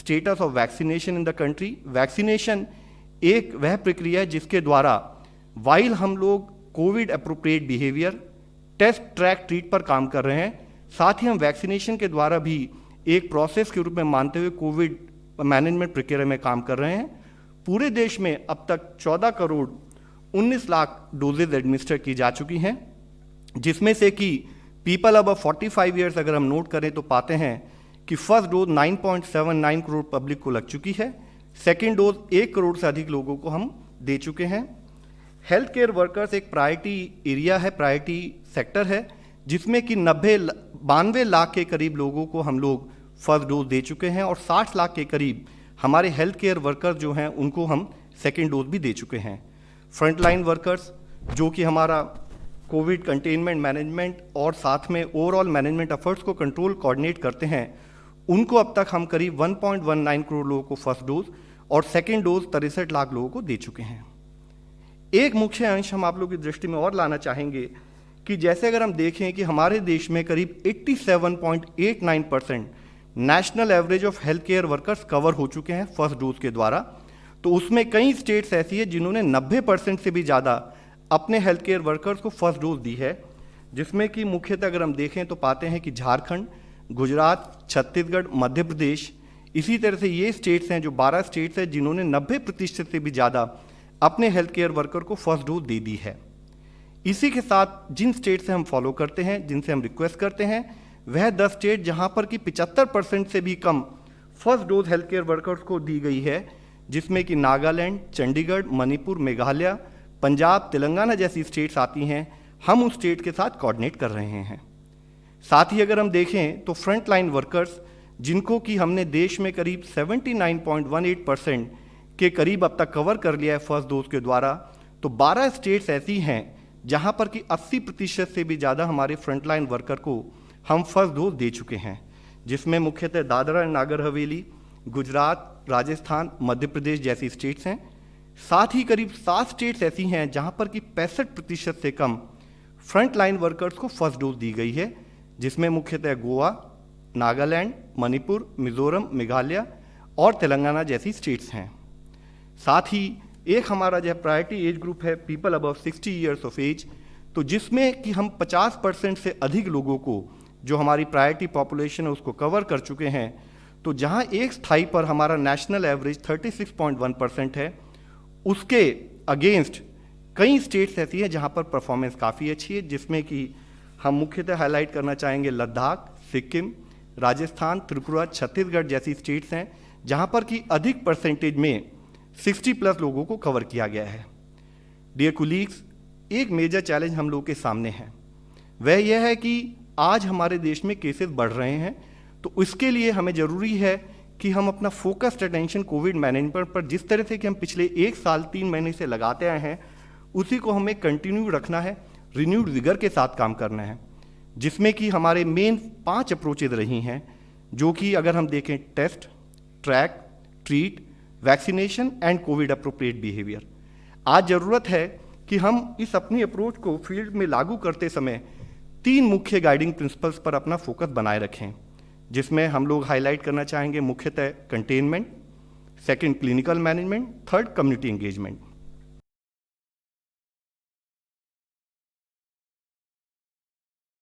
Status of vaccination in the country. Vaccination एक वह प्रक्रिया है जिसके द्वारा वाइल हम लोग Covid appropriate behaviour, test, track, treat पर काम कर रहे हैं, साथ ही हम वैक्सीनेशन के द्वारा भी एक प्रोसेस के रूप में मानते हुए कोविड मैनेजमेंट प्रक्रिया में काम कर रहे हैं। पूरे देश में अब तक 14 करोड़ 19 लाख डोजेज एडमिनिस्टर की जा चुकी हैं, जिसमें से कि पीपल अब 45 ईयर्स अगर हम नोट करें तो पाते हैं कि फर्स्ट डोज 9.79 करोड़ पब्लिक को लग चुकी है, सेकेंड डोज 1 करोड़ से अधिक लोगों को हम दे चुके हैं। हेल्थ केयर वर्कर्स एक प्रायोरिटी एरिया है, प्रायोरिटी सेक्टर है, जिसमें कि 92 लाख के करीब लोगों को हम लोग फर्स्ट डोज दे चुके हैं और 60 लाख के करीब हमारे हेल्थ केयर वर्कर्स जो हैं उनको हम सेकेंड डोज भी दे चुके हैं। फ्रंटलाइन वर्कर्स जो कि हमारा कोविड कंटेनमेंट मैनेजमेंट और साथ में ओवरऑल मैनेजमेंट एफर्ट्स को कंट्रोल कोऑर्डिनेट करते हैं, उनको अब तक हम करीब 1.19 करोड़ लोगों को फर्स्ट डोज और सेकेंड डोज 63 लाख लोगों को दे चुके हैं। एक मुख्य अंश हम आप लोगों की दृष्टि में और लाना चाहेंगे कि जैसे अगर हम देखें कि हमारे देश में करीब 87.89% national average of health care workers cover हो चुके हैं फर्स्ट डोज के द्वारा, तो उसमें कई स्टेट्स ऐसी है जिन्होंने 90% से भी ज़्यादा अपने हेल्थ केयर वर्कर्स को फर्स्ट डोज दी है, जिसमें कि मुख्यतः अगर हम देखें तो पाते हैं कि झारखंड, गुजरात, छत्तीसगढ़, मध्य प्रदेश, इसी तरह से ये स्टेट्स हैं जो 12 स्टेट्स हैं जिन्होंने 90% से भी ज़्यादा अपने हेल्थ केयर वर्कर को फर्स्ट डोज दे दी है। इसी के साथ जिन स्टेट से हम फॉलो करते हैं, जिनसे हम रिक्वेस्ट करते हैं, वह 10 स्टेट जहां पर कि 75% से भी come first dose health care workers को दी गई है, जिसमें कि नागालैंड, चंडीगढ़, मणिपुर, मेघालय, पंजाब, तेलंगाना जैसी स्टेट्स आती हैं। हम उस स्टेट के साथ कोऑर्डिनेट कर रहे हैं। साथ ही अगर हम देखें तो फ्रंट लाइन वर्कर्स जिनको कि हमने देश में करीब 79.18% के करीब अब तक कवर कर लिया है फर्स्ट डोज के द्वारा, तो 12 स्टेट्स ऐसी हैं जहां पर कि 80% से भी ज़्यादा हमारे फ्रंटलाइन वर्कर को हम फर्स्ट डोज दे चुके हैं, जिसमें मुख्यतः दादरा एंड नागर हवेली, गुजरात, राजस्थान, मध्य प्रदेश जैसी स्टेट्स हैं। साथ ही करीब 7 स्टेट्स ऐसी हैं जहां पर कि 65% से कम फ्रंटलाइन वर्कर्स को फर्स्ट डोज दी गई है, जिसमें मुख्यतः गोवा, नागालैंड, मणिपुर, मिजोरम, मेघालय और तेलंगाना जैसी स्टेट्स हैं। साथ ही एक हमारा जो प्रायोरिटी एज ग्रुप है people above 60 years of age, तो जिसमें कि हम 50% से अधिक लोगों को जो हमारी प्रायोरिटी पॉपुलेशन है उसको कवर कर चुके हैं। तो जहां एक स्थाई पर हमारा नेशनल एवरेज 36.1% है, उसके अगेंस्ट कई स्टेट्स ऐसी हैं जहां पर परफॉर्मेंस काफ़ी अच्छी है, जिसमें कि हम मुख्यतः हाईलाइट करना चाहेंगे लद्दाख, सिक्किम, राजस्थान, त्रिपुरा, छत्तीसगढ़ जैसी स्टेट्स हैं जहां पर कि अधिक परसेंटेज में 60+ लोगों को कवर किया गया है। डियर कुलीग्स, एक मेजर चैलेंज हम लोग के सामने है, वह यह है कि आज हमारे देश में केसेस बढ़ रहे हैं, तो इसके लिए हमें ज़रूरी है कि हम अपना फोकस्ड अटेंशन कोविड मैनेजमेंट पर जिस तरह से कि हम पिछले 1 साल 3 महीने से लगाते आए हैं, उसी को हमें कंटिन्यू रखना है, रिन्यूड विगर के साथ काम करना है, जिसमें कि हमारे मेन 5 अप्रोचेज रही हैं, जो कि अगर हम देखें test, track, treat, vaccination and Covid appropriate behaviour. आज ज़रूरत है कि हम इस अपनी अप्रोच को फील्ड में लागू करते समय 3 मुख्य गाइडिंग प्रिंसिपल्स पर अपना फोकस बनाए रखें, जिसमें हम लोग हाईलाइट करना चाहेंगे मुख्यतः containment, second clinical management, third community engagement.